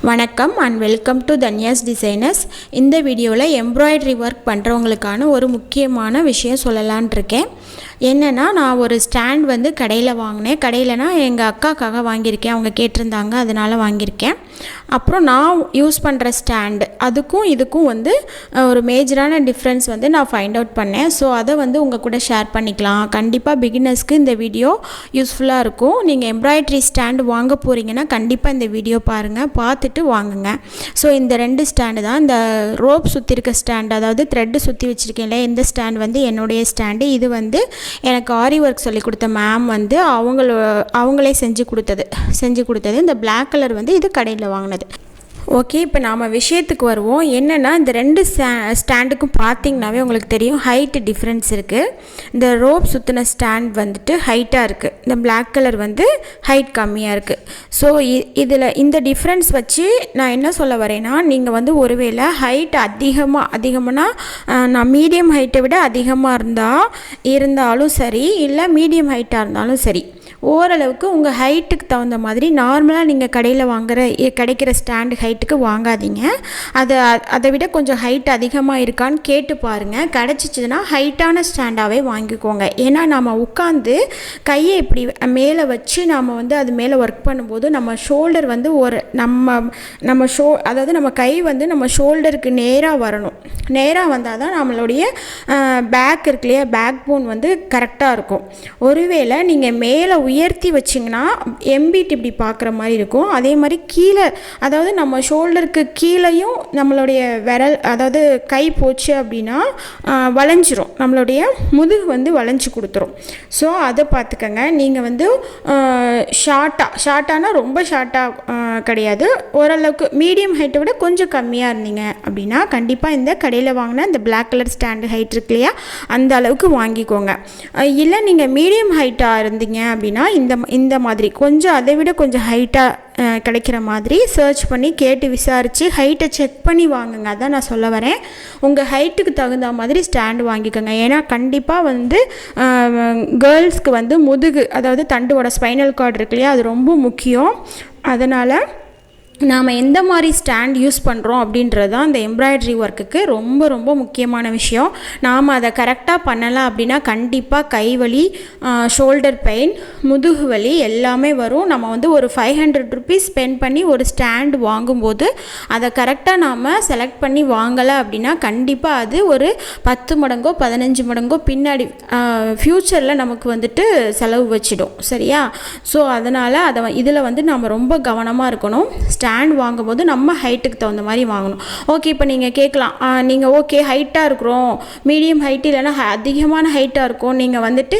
வணக்கம் and welcome to தன்யாஸ் designers. இந்த வீடியோவில் எம்ப்ராய்டரி ஒர்க் பண்ணுறவங்களுக்கான ஒரு முக்கியமான விஷயம் சொல்லலான் இருக்கேன். என்னென்னா, நான் ஒரு ஸ்டாண்ட் வந்து கடையில் வாங்கினேன். கடையிலனா எங்கள் அக்காக்காக வாங்கியிருக்கேன், அவங்க கேட்டிருந்தாங்க, அதனால் வாங்கியிருக்கேன். அப்புறம் நான் யூஸ் பண்ணுற ஸ்டாண்டு அதுக்கும் இதுக்கும் வந்து ஒரு மேஜரான டிஃப்ரென்ஸ் வந்து நான் ஃபைண்ட் அவுட் பண்ணேன். ஸோ அதை வந்து உங்கள் கூட ஷேர் பண்ணிக்கலாம். கண்டிப்பாக பிகினர்ஸ்க்கு இந்த வீடியோ யூஸ்ஃபுல்லாக இருக்கும். நீங்கள் எம்ப்ராய்டரி ஸ்டாண்டு வாங்க போகிறீங்கன்னா கண்டிப்பாக இந்த வீடியோ பாருங்கள், பார்த்துட்டு வாங்குங்க. ஸோ இந்த ரெண்டு ஸ்டாண்டு தான். இந்த ரோப் சுற்றி இருக்க ஸ்டாண்டு, அதாவது த்ரெட்டு சுற்றி வச்சுருக்கேன்ல, இந்த ஸ்டாண்ட் வந்து என்னுடைய ஸ்டாண்டு. இது வந்து எனக்கு ஆரி ஒர்க் சொல்லி கொடுத்த மேம் வந்து அவங்களே செஞ்சு கொடுத்தது. இந்த பிளாக் கலர் வந்து இது கடையில் வாங்கினது. ஓகே, இப்போ நாம் விஷயத்துக்கு வருவோம். என்னென்னா, இந்த ரெண்டு ஸ்டாண்டுக்கும் பார்த்திங்கனாவே உங்களுக்கு தெரியும் ஹைட்டு டிஃப்ரென்ஸ் இருக்குது. இந்த ரோப் சுற்றின ஸ்டாண்ட் வந்துட்டு ஹைட்டாக இருக்குது, இந்த பிளாக் கலர் வந்து ஹைட் கம்மியாக இருக்குது. ஸோ இதில் இந்த டிஃப்ரென்ஸ் வச்சு நான் என்ன சொல்ல வரேன்னா, நீங்கள் வந்து ஒருவேளை ஹைட் அதிகமானா நான் மீடியம் ஹைட்டை விட அதிகமாக இருந்தாலும் சரி, இல்லை மீடியம் ஹைட்டாக இருந்தாலும் சரி, ஓரளவுக்கு உங்கள் ஹைட்டுக்கு தகுந்த மாதிரி நார்மலாக நீங்கள் கடையில் கிடைக்கிற ஸ்டாண்டு ஹைட்டுக்கு வாங்காதீங்க. அதை விட கொஞ்சம் ஹைட் அதிகமாக இருக்கான்னு கேட்டு பாருங்கள். கிடச்சிச்சின்னா ஹைட்டான ஸ்டாண்டாகவே வாங்கிக்கோங்க. ஏன்னா நம்ம உட்காந்து கையை இப்படி மேலே வச்சு நாம் வந்து அது மேலே ஒர்க் பண்ணும்போது நம்ம ஷோல்டர் வந்து அதாவது நம்ம கை வந்து நம்ம ஷோல்டருக்கு நேராக வரணும். நேராக வந்தால் தான் நம்மளுடைய பேக் இருக்கு இல்லையா, பேக் போன் வந்து கரெக்டாக இருக்கும். ஒருவேளை நீங்கள் மேலே உயர்த்தி வச்சிங்கன்னா எம்பிட் இப்படி பார்க்குற மாதிரி இருக்கும். அதே மாதிரி கீழே, அதாவது நம்ம ஷோல்டருக்கு கீழேயும் நம்மளுடைய விரல், அதாவது கை போச்சு அப்படின்னா வளைஞ்சிரும், நம்மளுடைய முதுகு வந்து வளைஞ்சி கொடுத்துரும். ஸோ அதை பார்த்துக்கங்க. நீங்கள் வந்து ஷார்ட்டானா ரொம்ப ஷார்ட்டாக கிடையாது, ஓரளவுக்கு மீடியம் ஹைட்டை விட கொஞ்சம் கம்மியாக இருந்தீங்க அப்படின்னா கண்டிப்பாக இந்த கடையில் வாங்கினா இந்த பிளாக் கலர் ஸ்டாண்டு ஹைட் இருக்கு இல்லையா, அந்த அளவுக்கு வாங்கிக்கோங்க. இல்லை நீங்கள் மீடியம் ஹைட்டாக இருந்தீங்க அப்படின்னா இந்த மாதிரி கொஞ்சம் அதை விட கொஞ்சம் ஹைட்டாக கிடைக்கிற மாதிரி சர்ச் பண்ணி கேட்டு விசாரித்து ஹைட்டை செக் பண்ணி வாங்குங்க. அதான் நான் சொல்ல வரேன். உங்கள் ஹைட்டுக்கு தகுந்த மாதிரி ஸ்டாண்டு வாங்கிக்கோங்க. ஏன்னா கண்டிப்பாக வந்து கேர்ள்ஸ்க்கு வந்து முதுகு, அதாவது தண்டுவோட ஸ்பைனல் கார்டு இருக்கு இல்லையா, அது ரொம்ப முக்கியம். அதனால் நாம் எந்த மாதிரி ஸ்டாண்ட் யூஸ் பண்ணுறோம் அப்படின்றது தான் இந்த எம்ப்ராய்டரி ஒர்க்குக்கு ரொம்ப ரொம்ப முக்கியமான விஷயம். நாம் அதை கரெக்டாக பண்ணலாம் அப்படின்னா கண்டிப்பாக கை வலி, ஷோல்டர் பெயின், முதுகு வலி எல்லாமே வரும். நம்ம வந்து ஒரு 500 ருபீஸ் ஸ்பெண்ட் பண்ணி ஒரு ஸ்டாண்டு வாங்கும்போது அதை கரெக்டாக நாம் செலக்ட் பண்ணி வாங்கலை அப்படின்னா கண்டிப்பாக அது ஒரு 10 மடங்கோ 15 மடங்கோ பின்னாடி ஃப்யூச்சரில் நமக்கு வந்துட்டு செலவு வச்சிடும். சரியா? ஸோ அதனால் இதில் வந்து நம்ம ரொம்ப கவனமாக இருக்கணும். ஸ்டாண்ட் வாங்கும்போது நம்ம ஹைட்டுக்கு தகுந்த மாதிரி வாங்கணும். ஓகே, இப்போ நீங்கள் கேட்கலாம், நீங்கள் ஓகே ஹைட்டாக இருக்கிறோம், மீடியம் ஹைட் இல்லைன்னா அதிகமான ஹைட்டாக இருக்கும், நீங்கள் வந்துட்டு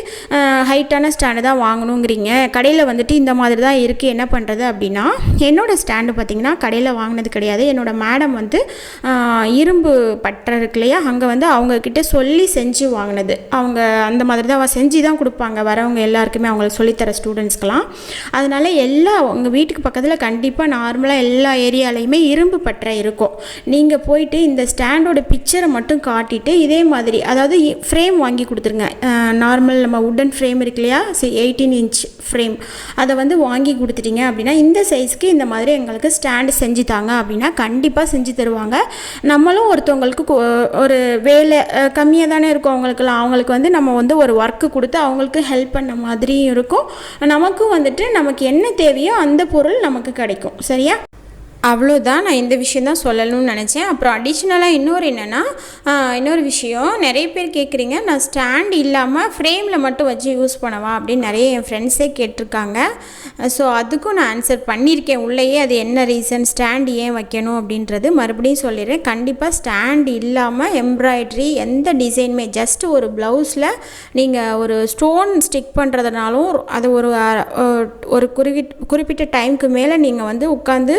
ஹைட்டான ஸ்டாண்டு தான் வாங்கணுங்கிறீங்க, கடையில் வந்துட்டு இந்த மாதிரி தான் இருக்குது, என்ன பண்ணுறது அப்படின்னா, என்னோடய ஸ்டாண்டு பார்த்திங்கன்னா கடையில் வாங்கினது கிடையாது. என்னோடய மேடம் வந்து இரும்பு பட்டறை இருக்கு இல்லையா, அங்கே வந்து அவங்கக்கிட்ட சொல்லி செஞ்சு வாங்கினது. அவங்க அந்த மாதிரி தான் செஞ்சு தான் கொடுப்பாங்க வரவங்க எல்லாருக்குமே, அவங்களுக்கு சொல்லித்தர ஸ்டூடெண்ட்ஸ்க்கெலாம். அதனால் உங்கள் வீட்டுக்கு பக்கத்தில் கண்டிப்பாக நார்மலாக எல்லா ஏரியாலையுமே இரும்பு பட்டறை இருக்கும். நீங்கள் போயிட்டு இந்த ஸ்டாண்டோட பிக்சரை மட்டும் காட்டிட்டு இதே மாதிரி, அதாவது ஃப்ரேம் வாங்கி கொடுத்துருங்க. நார்மல் நம்ம உட்டன் ஃப்ரேம் இருக்கு இல்லையா, 18 இன்ச் ஃப்ரேம், அதை வந்து வாங்கி கொடுத்துட்டீங்க அப்படின்னா இந்த சைஸ்க்கு இந்த மாதிரி எங்களுக்கு ஸ்டாண்டு செஞ்சு தாங்க அப்படின்னா கண்டிப்பாக செஞ்சு தருவாங்க. நம்மளும் ஒருத்தவங்களுக்கு ஒரு வேலை கம்மியாக தானே இருக்கும் அவங்களுக்கு வந்து நம்ம வந்து ஒரு ஒர்க்கு கொடுத்து அவங்களுக்கு ஹெல்ப் பண்ண மாதிரியும் இருக்கும். நமக்கும் வந்துட்டு நமக்கு என்ன தேவையோ அந்த பொருள் நமக்கு கிடைக்கும். சரியா? அவ்வளோதான். நான் இந்த விஷயம் தான் சொல்லணும்னு நினச்சேன். அப்புறம் அடிஷ்னலாக இன்னொரு விஷயம், நிறைய பேர் கேட்குறீங்க, நான் ஸ்டாண்ட் இல்லாமல் ஃப்ரேமில் மட்டும் வச்சு யூஸ் பண்ணவா அப்படின்னு நிறைய என் ஃப்ரெண்ட்ஸே கேட்டிருக்காங்க. ஸோ அதுக்கும் நான் ஆன்சர் பண்ணியிருக்கேன் உள்ளேயே, அது என்ன ரீசன், ஸ்டாண்ட் ஏன் வைக்கணும் அப்படின்றது மறுபடியும் சொல்லிடுறேன். கண்டிப்பாக ஸ்டாண்ட் இல்லாமல் எம்ப்ராய்டரி எந்த டிசைனுமே, ஜஸ்ட் ஒரு ப்ளவுஸில் நீங்கள் ஒரு ஸ்டோன் ஸ்டிக் பண்ணுறதுனாலும் அது ஒரு குறிப்பிட்ட டைமுக்கு மேலே நீங்கள் வந்து உட்காந்து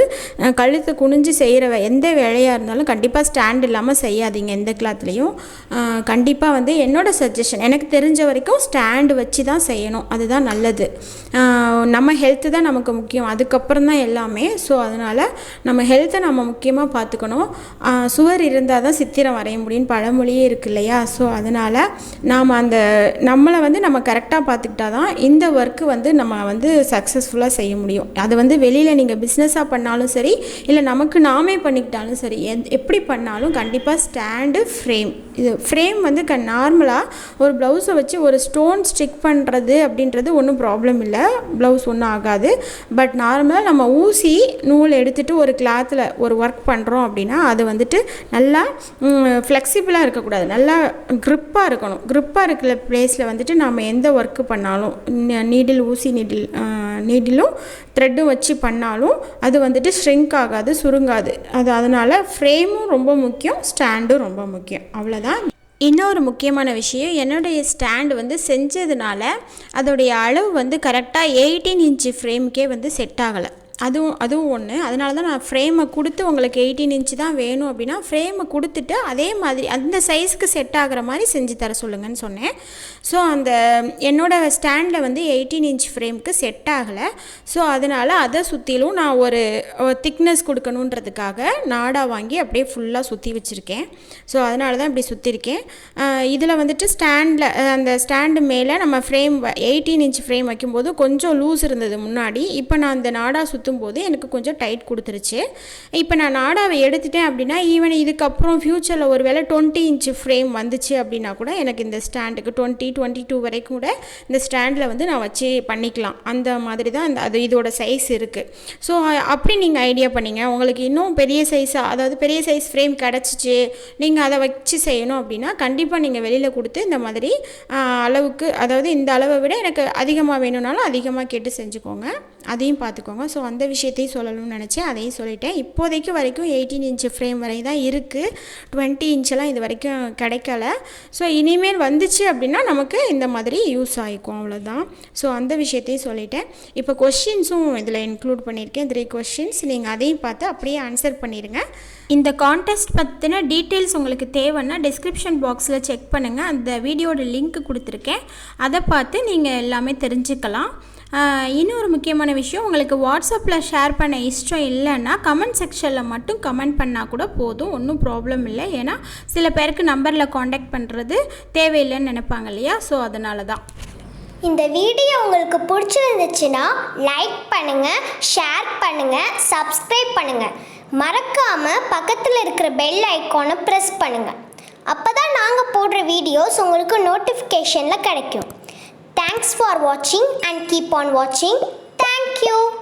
கழுத்து குனிஞ்சு செய்கிற எந்த வேலையாக இருந்தாலும் கண்டிப்பாக ஸ்டாண்ட் இல்லாமல் செய்யாதீங்க. எந்த கிளாத்லேயும் கண்டிப்பாக வந்து என்னோடய சஜஷன், எனக்கு தெரிஞ்ச வரைக்கும் ஸ்டாண்டு வச்சு தான் செய்யணும், அதுதான் நல்லது. நம்ம ஹெல்த்து தான் நமக்கு முக்கியம், அதுக்கப்புறம் தான் எல்லாமே. ஸோ அதனால் நம்ம ஹெல்த்தை நம்ம முக்கியமாக பார்த்துக்கணும். சுவர் இருந்தால் தான் சித்திரம் வரைய முடியும்னு பழமொழியே இருக்குது இல்லையா. ஸோ அதனால் நாம் நம்மளை வந்து நம்ம கரெக்டாக பார்த்துக்கிட்டா தான் இந்த ஒர்க்கு வந்து நம்ம வந்து சக்ஸஸ்ஃபுல்லாக செய்ய முடியும். அது வந்து வெளியில் நீங்கள் பிஸ்னஸாக பண்ணாலும் சரி, இல்லை நமக்கு நாமே பண்ணிக்கிட்டாலும் சரி, எப்படி பண்ணாலும் கண்டிப்பாக ஸ்டாண்டு, ஃப்ரேம், இது ஃப்ரேம் வந்து நார்மலாக ஒரு ப்ளவுஸை வச்சு ஒரு ஸ்டோன் ஸ்டிக் பண்ணுறது அப்படின்றது ஒன்றும் ப்ராப்ளம் இல்லை, ப்ளவுஸ் ஒன்றும் ஆகாது. பட் நார்மலாக நம்ம ஊசி நூல் எடுத்துகிட்டு ஒரு கிளாத்தில் ஒரு ஒர்க் பண்ணுறோம் அப்படின்னா அது வந்துட்டு நல்லா ஃப்ளெக்சிபிளாக இருக்கக்கூடாது, நல்லா க்ரிப்பாக இருக்கணும். க்ரிப்பாக இருக்கிற ப்ளேஸில் வந்துட்டு நம்ம எந்த ஒர்க்கு பண்ணாலும், நீடில், ஊசி நீடிலும் த்ரெட்டும் வச்சு பண்ணாலும் அது வந்துட்டு ஷ்ரிங்க் ஆகாது, சுருங்காது. அதனால் ஃப்ரேமும் ரொம்ப முக்கியம், ஸ்டாண்டும் ரொம்ப முக்கியம். அவ்வளோதான். இன்னொரு முக்கியமான விஷயம், என்னுடைய ஸ்டாண்டு வந்து செஞ்சதுனால அதோடைய அளவு வந்து கரெக்டாக 18 இன்ச்சு ஃப்ரேமுக்கே வந்து செட் ஆகலை. அதுவும் ஒன்று. அதனால தான் நான் ஃப்ரேமை கொடுத்து உங்களுக்கு 18 இன்ச்சு தான் வேணும் அப்படின்னா ஃப்ரேமை கொடுத்துட்டு அதே மாதிரி அந்த சைஸ்க்கு செட் ஆகிற மாதிரி செஞ்சு தர சொல்லுங்கன்னு சொன்னேன். ஸோ அந்த என்னோடய ஸ்டாண்டில் வந்து 18 இன்ச் ஃப்ரேமுக்கு செட் ஆகலை. ஸோ அதனால் அதை சுற்றிலும் நான் ஒரு திக்னஸ் கொடுக்கணுன்றதுக்காக நாடா வாங்கி அப்படியே ஃபுல்லாக சுற்றி வச்சுருக்கேன். ஸோ அதனால தான் இப்படி சுற்றிருக்கேன். இதில் வந்துட்டு ஸ்டாண்டில் அந்த ஸ்டாண்டு மேலே நம்ம ஃப்ரேம் 18 இன்ச் ஃப்ரேம் வைக்கும்போது கொஞ்சம் லூஸ் இருந்தது முன்னாடி. இப்போ நான் அந்த நாடா போது எனக்கு கொஞ்சம் டைட் கொடுத்துருச்சு. இப்போ நான் நாடாவை எடுத்துட்டேன் அப்படின்னா ஈவன் இதுக்கப்புறம் ஃப்யூச்சரில் ஒரு வேளை 20 இன்ச்சு ஃப்ரேம் வந்துச்சு அப்படின்னா கூட எனக்கு இந்த ஸ்டாண்டுக்கு 22 வரைக்கும் கூட இந்த ஸ்டாண்டில் வந்து நான் வச்சு பண்ணிக்கலாம். அந்த மாதிரி தான் அது இதோட சைஸ் இருக்குது. ஸோ அப்படி நீங்கள் ஐடியா பண்ணிங்க. உங்களுக்கு இன்னும் பெரிய சைஸாக, அதாவது பெரிய சைஸ் ஃப்ரேம் கிடச்சிச்சு, நீங்கள் அதை வச்சு செய்யணும் அப்படின்னா கண்டிப்பாக நீங்கள் வெளியில் கொடுத்து இந்த மாதிரி அளவுக்கு, அதாவது இந்த அளவை விட எனக்கு அதிகமாக வேணும்னாலும் அதிகமாக கேட்டு செஞ்சுக்கோங்க. அதையும் பார்த்துக்கோங்க. ஸோ அந்த விஷயத்தையும் சொல்லணும்னு நினச்சேன், அதையும் சொல்லிட்டேன். இப்போதைக்கு வரைக்கும் 18 இன்ச்சு ஃப்ரேம் வரை தான் இருக்குது, 20 இன்ச்செல்லாம் இது வரைக்கும் கிடைக்கல. ஸோ இனிமேல் வந்துச்சு அப்படின்னா நமக்கு இந்த மாதிரி யூஸ் ஆகிக்கும், அவ்வளோதான். ஸோ அந்த விஷயத்தையும் சொல்லிட்டேன். இப்போ கொஷின்ஸும் இதில் இன்க்ளூட் பண்ணியிருக்கேன், 3 கொஷின்ஸ். நீங்கள் அதையும் பார்த்து அப்படியே ஆன்சர் பண்ணிடுங்க. இந்த கான்டெஸ்ட் பற்றின டீட்டெயில்ஸ் உங்களுக்கு தேவைன்னா டிஸ்கிரிப்ஷன் பாக்ஸில் செக் பண்ணுங்கள், அந்த வீடியோட லிங்க் கொடுத்துருக்கேன், அதை பார்த்து நீங்கள் எல்லாமே தெரிஞ்சுக்கலாம். இன்னொரு முக்கியமான விஷயம், உங்களுக்கு வாட்ஸ்அப்பில் ஷேர் பண்ண இஷ்டம் இல்லைன்னா கமெண்ட் செக்ஷனில் மட்டும் கமெண்ட் பண்ணால் கூட போதும், ஒன்றும் ப்ராப்ளம் இல்லை. ஏன்னா சில பேருக்கு நம்பரில் காண்டாக்ட் பண்ணுறது தேவையில்லைன்னு நினைப்பாங்க இல்லையா? ஸோ அதனால தான். இந்த வீடியோ உங்களுக்கு பிடிச்சிருந்துச்சுன்னா லைக் பண்ணுங்கள், ஷேர் பண்ணுங்கள், சப்ஸ்கிரைப் பண்ணுங்கள். மறக்காமல் பக்கத்தில் இருக்கிற பெல் ஐக்கானை ப்ரெஸ் பண்ணுங்கள். அப்போ தான் நாங்கள் போடுற வீடியோஸ் உங்களுக்கு நோட்டிஃபிகேஷனில் கிடைக்கும். Thanks for watching and keep on watching. Thank you.